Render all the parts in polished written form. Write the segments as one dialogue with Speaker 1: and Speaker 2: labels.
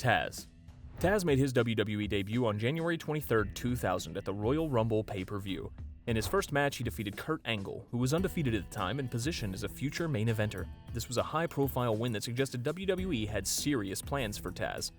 Speaker 1: Taz. Taz made his WWE debut on January 23, 2000 at the Royal Rumble pay-per-view. In his first match, he defeated Kurt Angle, who was undefeated at the time and positioned as a future main eventer. This was a high-profile win that suggested WWE had serious plans for Taz.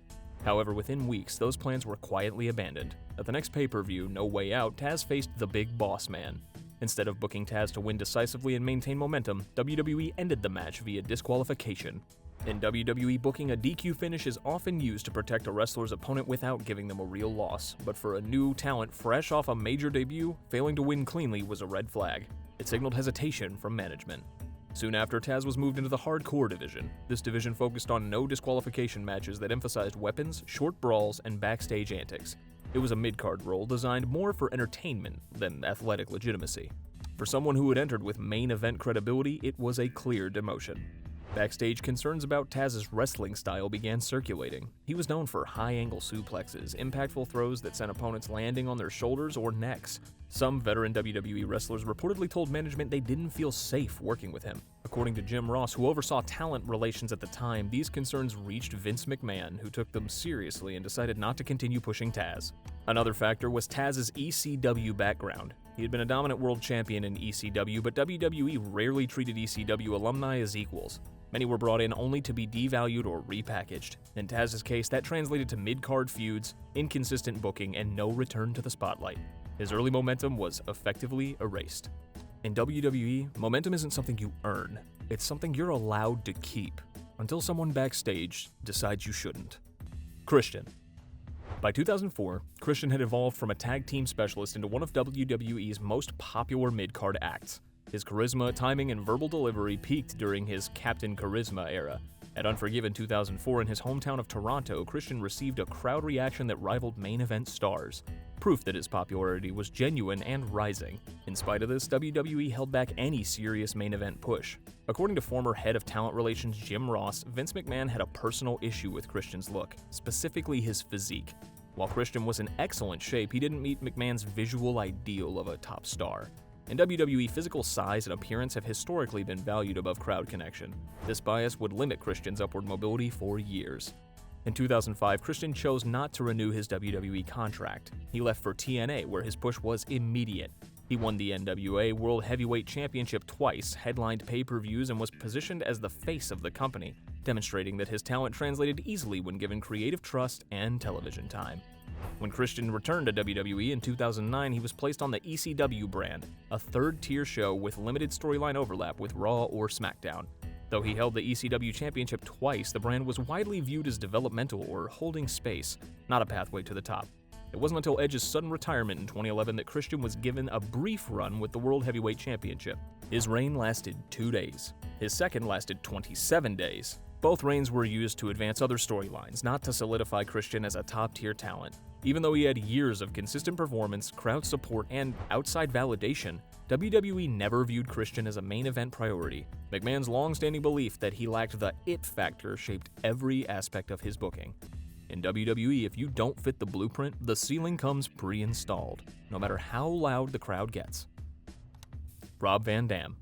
Speaker 1: However, within weeks, those plans were quietly abandoned. At the next pay-per-view, No Way Out, Taz faced the Big Boss Man. Instead of booking Taz to win decisively and maintain momentum, WWE ended the match via disqualification. In WWE booking, a DQ finish is often used to protect a wrestler's opponent without giving them a real loss, but for a new talent fresh off a major debut, failing to win cleanly was a red flag. It signaled hesitation from management. Soon after, Taz was moved into the hardcore division. This division focused on no disqualification matches that emphasized weapons, short brawls, and backstage antics. It was a mid-card role designed more for entertainment than athletic legitimacy. For someone who had entered with main event credibility, it was a clear demotion. Backstage, concerns about Taz's wrestling style began circulating. He was known for high-angle suplexes, impactful throws that sent opponents landing on their shoulders or necks. Some veteran WWE wrestlers reportedly told management they didn't feel safe working with him. According to Jim Ross, who oversaw talent relations at the time, these concerns reached Vince McMahon, who took them seriously and decided not to continue pushing Taz. Another factor was Taz's ECW background. He had been a dominant world champion in ECW, but WWE rarely treated ECW alumni as equals. Many were brought in only to be devalued or repackaged. In Taz's case, that translated to mid-card feuds, inconsistent booking, and no return to the spotlight. His early momentum was effectively erased. In WWE, momentum isn't something you earn, it's something you're allowed to keep, until someone backstage decides you shouldn't. Christian. By 2004, Christian had evolved from a tag team specialist into one of WWE's most popular mid-card acts. His charisma, timing, and verbal delivery peaked during his Captain Charisma era. At Unforgiven 2004 in his hometown of Toronto, Christian received a crowd reaction that rivaled main event stars, proof that his popularity was genuine and rising. In spite of this, WWE held back any serious main event push. According to former head of talent relations Jim Ross, Vince McMahon had a personal issue with Christian's look, specifically his physique. While Christian was in excellent shape, he didn't meet McMahon's visual ideal of a top star. In WWE, physical size and appearance have historically been valued above crowd connection. This bias would limit Christian's upward mobility for years. In 2005, Christian chose not to renew his WWE contract. He left for TNA, where his push was immediate. He won the NWA World Heavyweight Championship twice, headlined pay-per-views, and was positioned as the face of the company, demonstrating that his talent translated easily when given creative trust and television time. When Christian returned to WWE in 2009, he was placed on the ECW brand, a third-tier show with limited storyline overlap with Raw or SmackDown. Though he held the ECW championship twice, the brand was widely viewed as developmental or holding space, not a pathway to the top. It wasn't until Edge's sudden retirement in 2011 that Christian was given a brief run with the World Heavyweight Championship. His reign lasted 2 days. His second lasted 27 days. Both reigns were used to advance other storylines, not to solidify Christian as a top-tier talent. Even though he had years of consistent performance, crowd support, and outside validation, WWE never viewed Christian as a main event priority. McMahon's long-standing belief that he lacked the it factor shaped every aspect of his booking. In WWE, if you don't fit the blueprint, the ceiling comes pre-installed, no matter how loud the crowd gets. Rob Van Dam.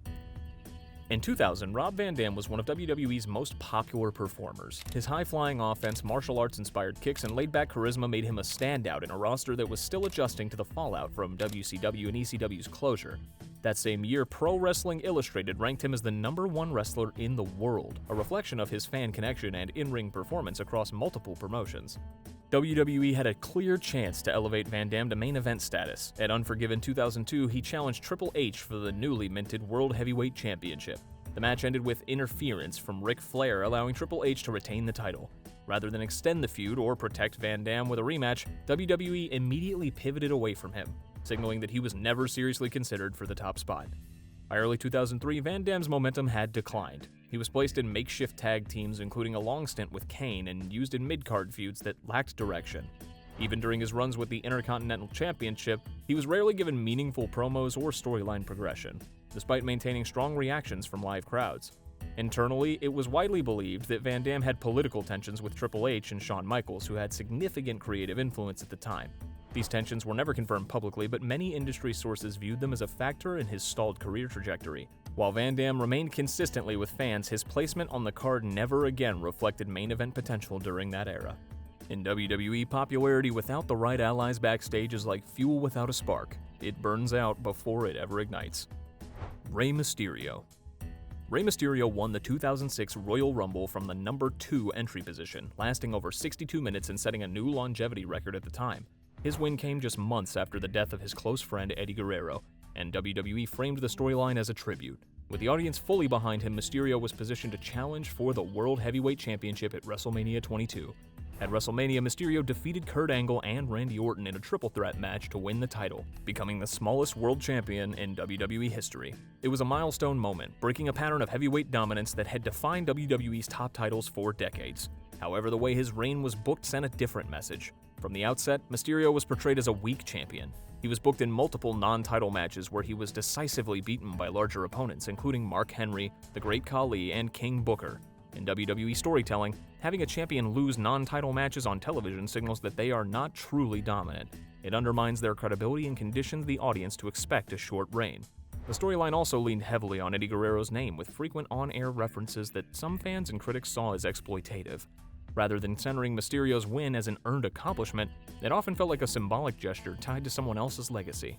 Speaker 1: In 2000, Rob Van Dam was one of WWE's most popular performers. His high-flying offense, martial arts-inspired kicks, and laid-back charisma made him a standout in a roster that was still adjusting to the fallout from WCW and ECW's closure. That same year, Pro Wrestling Illustrated ranked him as the #1 wrestler in the world, a reflection of his fan connection and in-ring performance across multiple promotions. WWE had a clear chance to elevate Van Dam to main event status. At Unforgiven 2002, he challenged Triple H for the newly minted World Heavyweight Championship. The match ended with interference from Ric Flair, allowing Triple H to retain the title. Rather than extend the feud or protect Van Dam with a rematch, WWE immediately pivoted away from him, signaling that he was never seriously considered for the top spot. By early 2003, Van Dam's momentum had declined. He was placed in makeshift tag teams, including a long stint with Kane, and used in mid-card feuds that lacked direction. Even during his runs with the Intercontinental Championship, he was rarely given meaningful promos or storyline progression, despite maintaining strong reactions from live crowds. Internally, it was widely believed that Van Dam had political tensions with Triple H and Shawn Michaels, who had significant creative influence at the time. These tensions were never confirmed publicly, but many industry sources viewed them as a factor in his stalled career trajectory. While Van Dam remained consistently with fans, his placement on the card never again reflected main event potential during that era. In WWE, popularity without the right allies backstage is like fuel without a spark. It burns out before it ever ignites. Rey Mysterio. Rey Mysterio won the 2006 Royal Rumble from the number 2 entry position, lasting over 62 minutes and setting a new longevity record at the time. His win came just months after the death of his close friend Eddie Guerrero, and WWE framed the storyline as a tribute. With the audience fully behind him, Mysterio was positioned to challenge for the World Heavyweight Championship at WrestleMania 22. At WrestleMania, Mysterio defeated Kurt Angle and Randy Orton in a triple threat match to win the title, becoming the smallest world champion in WWE history. It was a milestone moment, breaking a pattern of heavyweight dominance that had defined WWE's top titles for decades. However, the way his reign was booked sent a different message. From the outset, Mysterio was portrayed as a weak champion. He was booked in multiple non-title matches where he was decisively beaten by larger opponents, including Mark Henry, The Great Khali, and King Booker. In WWE storytelling, having a champion lose non-title matches on television signals that they are not truly dominant. It undermines their credibility and conditions the audience to expect a short reign. The storyline also leaned heavily on Eddie Guerrero's name, with frequent on-air references that some fans and critics saw as exploitative. Rather than centering Mysterio's win as an earned accomplishment, it often felt like a symbolic gesture tied to someone else's legacy.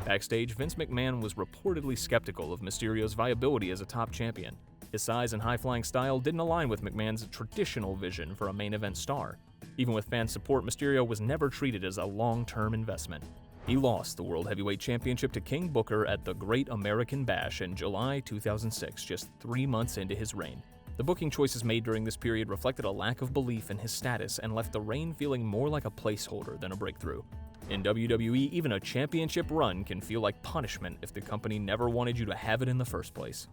Speaker 1: Backstage, Vince McMahon was reportedly skeptical of Mysterio's viability as a top champion. His size and high-flying style didn't align with McMahon's traditional vision for a main event star. Even with fan support, Mysterio was never treated as a long-term investment. He lost the World Heavyweight Championship to King Booker at the Great American Bash in July 2006, just 3 months into his reign. The booking choices made during this period reflected a lack of belief in his status and left the reign feeling more like a placeholder than a breakthrough. In WWE, even a championship run can feel like punishment if the company never wanted you to have it in the first place.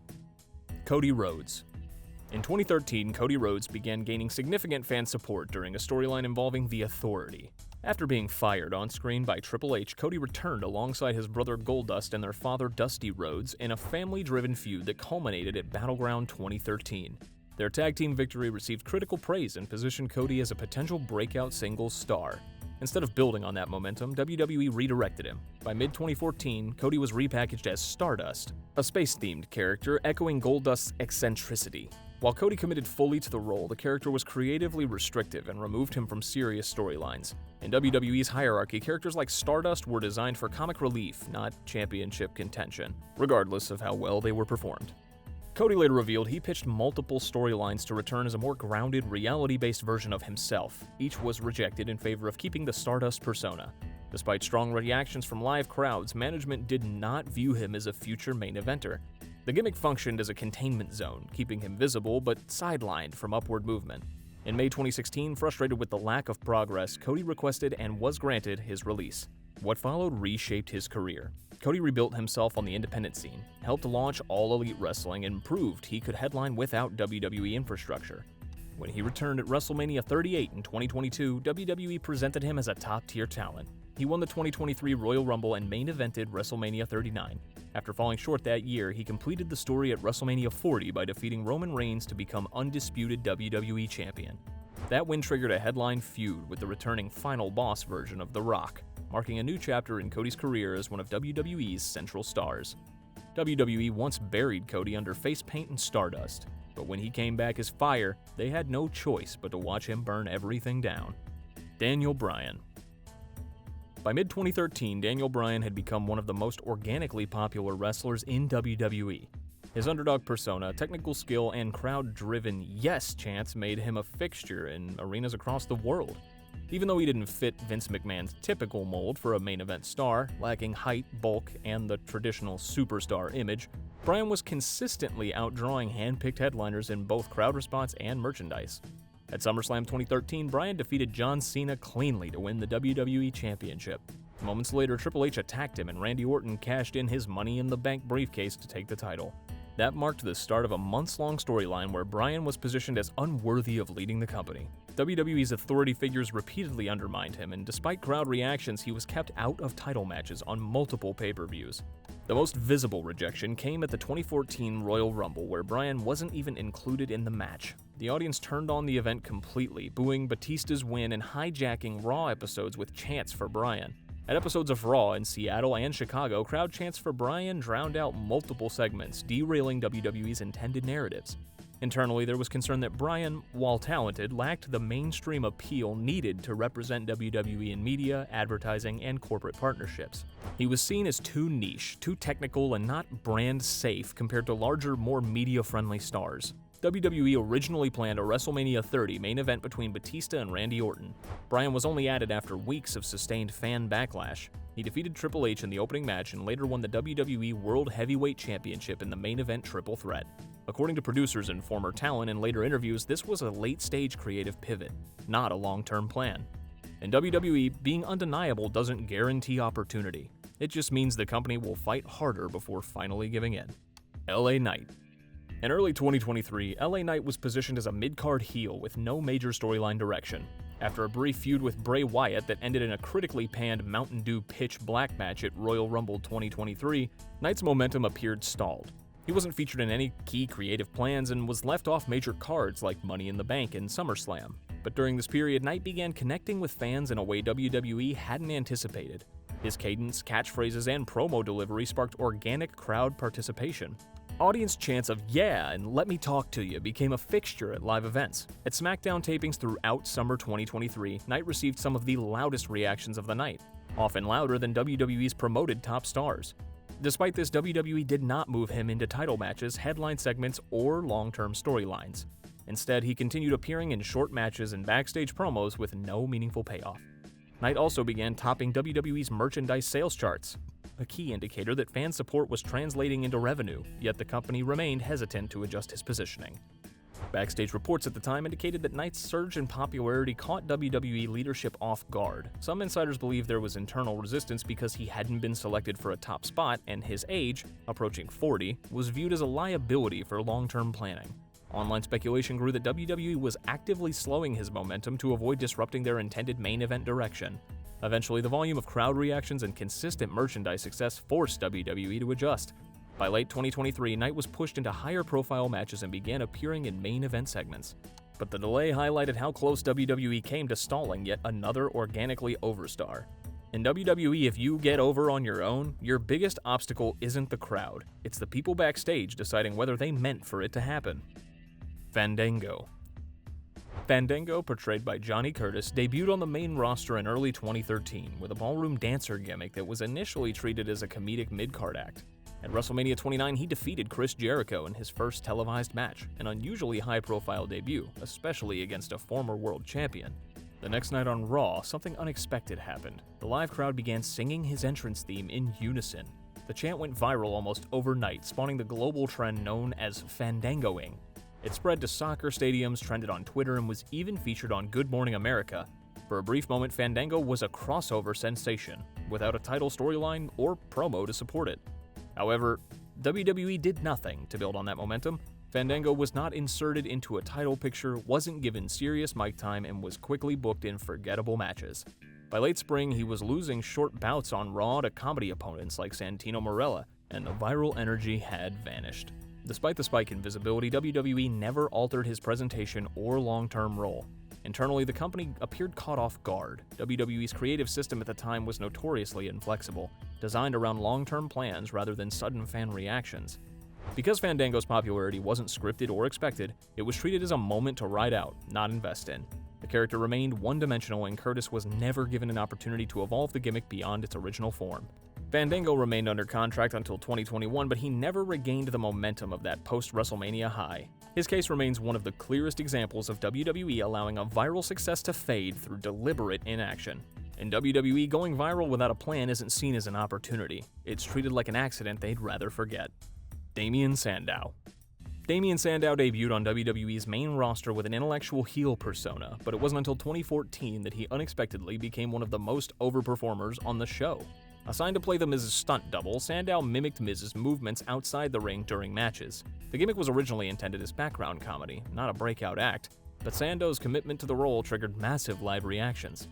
Speaker 1: Cody Rhodes. In 2013, Cody Rhodes began gaining significant fan support during a storyline involving The Authority. After being fired on screen by Triple H, Cody returned alongside his brother Goldust and their father Dusty Rhodes in a family-driven feud that culminated at Battleground 2013. Their tag team victory received critical praise and positioned Cody as a potential breakout singles star. Instead of building on that momentum, WWE redirected him. By mid-2014, Cody was repackaged as Stardust, a space-themed character echoing Goldust's eccentricity. While Cody committed fully to the role, the character was creatively restrictive and removed him from serious storylines. In WWE's hierarchy, characters like Stardust were designed for comic relief, not championship contention, regardless of how well they were performed. Cody later revealed he pitched multiple storylines to return as a more grounded, reality-based version of himself. Each was rejected in favor of keeping the Stardust persona. Despite strong reactions from live crowds, management did not view him as a future main eventer. The gimmick functioned as a containment zone, keeping him visible but sidelined from upward movement. In May 2016, frustrated with the lack of progress, Cody requested and was granted his release. What followed reshaped his career. Cody rebuilt himself on the independent scene, helped launch All Elite Wrestling, and proved he could headline without WWE infrastructure. When he returned at WrestleMania 38 in 2022, WWE presented him as a top-tier talent. He won the 2023 Royal Rumble and main evented WrestleMania 39. After falling short that year, he completed the story at WrestleMania 40 by defeating Roman Reigns to become undisputed WWE champion. That win triggered a headline feud with the returning Final Boss version of The Rock, marking a new chapter in Cody's career as one of WWE's central stars. WWE once buried Cody under face paint and Stardust, but when he came back as Fire, they had no choice but to watch him burn everything down. Daniel Bryan. By mid-2013, Daniel Bryan had become one of the most organically popular wrestlers in WWE. His underdog persona, technical skill, and crowd-driven yes chants made him a fixture in arenas across the world. Even though he didn't fit Vince McMahon's typical mold for a main event star, lacking height, bulk, and the traditional superstar image, Bryan was consistently outdrawing hand-picked headliners in both crowd response and merchandise. At SummerSlam 2013, Bryan defeated John Cena cleanly to win the WWE Championship. Moments later, Triple H attacked him and Randy Orton cashed in his Money in the Bank briefcase to take the title. That marked the start of a months-long storyline where Bryan was positioned as unworthy of leading the company. WWE's authority figures repeatedly undermined him, and despite crowd reactions, he was kept out of title matches on multiple pay-per-views. The most visible rejection came at the 2014 Royal Rumble, where Bryan wasn't even included in the match. The audience turned on the event completely, booing Batista's win and hijacking Raw episodes with chants for Bryan. At episodes of Raw in Seattle and Chicago, crowd chants for Bryan drowned out multiple segments, derailing WWE's intended narratives. Internally, there was concern that Bryan, while talented, lacked the mainstream appeal needed to represent WWE in media, advertising, and corporate partnerships. He was seen as too niche, too technical, and not brand safe compared to larger, more media-friendly stars. WWE originally planned a WrestleMania 30 main event between Batista and Randy Orton. Bryan was only added after weeks of sustained fan backlash. He defeated Triple H in the opening match and later won the WWE World Heavyweight Championship in the main event triple threat. According to producers and former talent in later interviews, this was a late-stage creative pivot, not a long-term plan. In WWE, being undeniable doesn't guarantee opportunity. It just means the company will fight harder before finally giving in. LA Knight. In early 2023, LA Knight was positioned as a mid-card heel with no major storyline direction. After a brief feud with Bray Wyatt that ended in a critically panned Mountain Dew pitch black match at Royal Rumble 2023, Knight's momentum appeared stalled. He wasn't featured in any key creative plans and was left off major cards like Money in the Bank and SummerSlam. But during this period, Knight began connecting with fans in a way WWE hadn't anticipated. His cadence, catchphrases, and promo delivery sparked organic crowd participation. Audience chants of "yeah" and "let me talk to you" became a fixture at live events. At SmackDown tapings throughout summer 2023, Knight received some of the loudest reactions of the night, often louder than WWE's promoted top stars. Despite this, WWE did not move him into title matches, headline segments, or long-term storylines. Instead, he continued appearing in short matches and backstage promos with no meaningful payoff. Knight also began topping WWE's merchandise sales charts, a key indicator that fan support was translating into revenue, yet the company remained hesitant to adjust his positioning. Backstage reports at the time indicated that Knight's surge in popularity caught WWE leadership off guard. Some insiders believe there was internal resistance because he hadn't been selected for a top spot and his age, approaching 40, was viewed as a liability for long-term planning. Online speculation grew that WWE was actively slowing his momentum to avoid disrupting their intended main event direction. Eventually, the volume of crowd reactions and consistent merchandise success forced WWE to adjust. By late 2023, Knight was pushed into higher-profile matches and began appearing in main event segments. But the delay highlighted how close WWE came to stalling yet another organically over star. In WWE, if you get over on your own, your biggest obstacle isn't the crowd. It's the people backstage deciding whether they meant for it to happen. Fandango. Fandango, portrayed by Johnny Curtis, debuted on the main roster in early 2013 with a ballroom dancer gimmick that was initially treated as a comedic mid-card act. At WrestleMania 29, he defeated Chris Jericho in his first televised match, an unusually high-profile debut, especially against a former world champion. The next night on Raw, something unexpected happened. The live crowd began singing his entrance theme in unison. The chant went viral almost overnight, spawning the global trend known as Fandangoing. It spread to soccer stadiums, trended on Twitter, and was even featured on Good Morning America. For a brief moment, Fandango was a crossover sensation, without a title storyline or promo to support it. However, WWE did nothing to build on that momentum. Fandango was not inserted into a title picture, wasn't given serious mic time, and was quickly booked in forgettable matches. By late spring, he was losing short bouts on Raw to comedy opponents like Santino Marella, and the viral energy had vanished. Despite the spike in visibility, WWE never altered his presentation or long-term role. Internally, the company appeared caught off guard. WWE's creative system at the time was notoriously inflexible, designed around long-term plans rather than sudden fan reactions. Because Fandango's popularity wasn't scripted or expected, it was treated as a moment to ride out, not invest in. The character remained one-dimensional, and Curtis was never given an opportunity to evolve the gimmick beyond its original form. Fandango remained under contract until 2021, but he never regained the momentum of that post-WrestleMania high. His case remains one of the clearest examples of WWE allowing a viral success to fade through deliberate inaction. In WWE, going viral without a plan isn't seen as an opportunity. It's treated like an accident they'd rather forget. Damien Sandow. Damien Sandow debuted on WWE's main roster with an intellectual heel persona, but it wasn't until 2014 that he unexpectedly became one of the most overperformers on the show. Assigned to play the Miz's stunt double, Sandow mimicked Miz's movements outside the ring during matches. The gimmick was originally intended as background comedy, not a breakout act, but Sandow's commitment to the role triggered massive live reactions.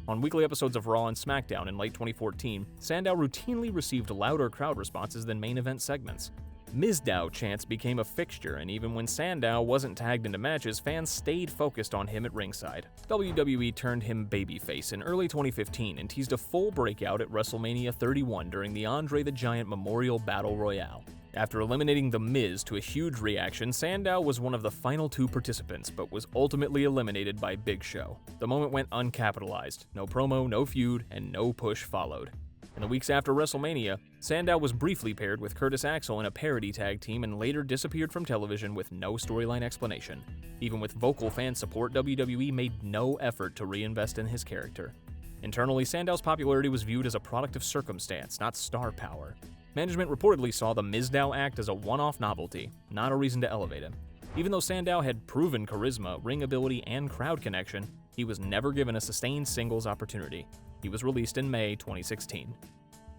Speaker 1: On weekly episodes of Raw and SmackDown in late 2014, Sandow routinely received louder crowd responses than main event segments. Mizdow chants became a fixture, and even when Sandow wasn't tagged into matches, fans stayed focused on him at ringside. WWE turned him babyface in early 2015 and teased a full breakout at WrestleMania 31 during the Andre the Giant Memorial Battle Royale. After eliminating The Miz to a huge reaction, Sandow was one of the final 2 participants, but was ultimately eliminated by Big Show. The moment went uncapitalized. No promo, no feud, and no push followed. In the weeks after WrestleMania, Sandow was briefly paired with Curtis Axel in a parody tag team and later disappeared from television with no storyline explanation. Even with vocal fan support, WWE made no effort to reinvest in his character. Internally, Sandow's popularity was viewed as a product of circumstance, not star power. Management reportedly saw the Mizdow act as a one-off novelty, not a reason to elevate him. Even though Sandow had proven charisma, ring ability, and crowd connection, he was never given a sustained singles opportunity. He was released in May 2016.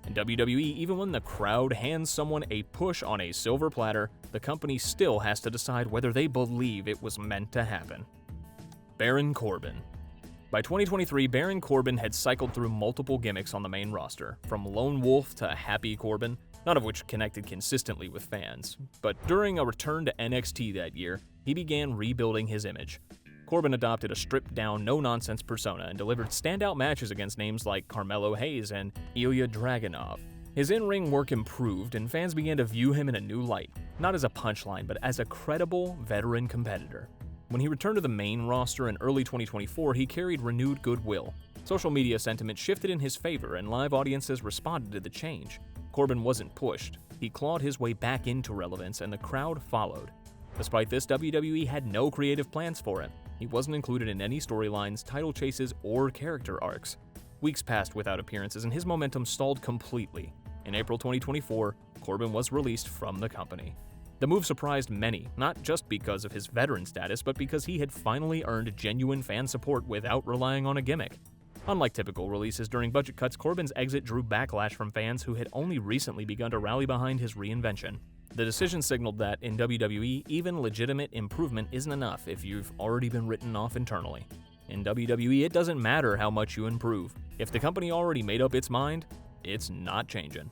Speaker 1: In WWE, even when the crowd hands someone a push on a silver platter, the company still has to decide whether they believe it was meant to happen. Baron Corbin. By 2023, Baron Corbin had cycled through multiple gimmicks on the main roster, from Lone Wolf to Happy Corbin, none of which connected consistently with fans. But during a return to NXT that year, he began rebuilding his image. Corbin adopted a stripped-down, no-nonsense persona and delivered standout matches against names like Carmelo Hayes and Ilya Dragunov. His in-ring work improved, and fans began to view him in a new light, not as a punchline, but as a credible veteran competitor. When he returned to the main roster in early 2024, he carried renewed goodwill. Social media sentiment shifted in his favor, and live audiences responded to the change. Corbin wasn't pushed. He clawed his way back into relevance, and the crowd followed. Despite this, WWE had no creative plans for him. He wasn't included in any storylines, title chases, or character arcs. Weeks passed without appearances, and his momentum stalled completely. In April 2024, Corbin was released from the company. The move surprised many, not just because of his veteran status, but because he had finally earned genuine fan support without relying on a gimmick. Unlike typical releases during budget cuts, Corbin's exit drew backlash from fans who had only recently begun to rally behind his reinvention. The decision signaled that, in WWE, even legitimate improvement isn't enough if you've already been written off internally. In WWE, it doesn't matter how much you improve. If the company already made up its mind, it's not changing.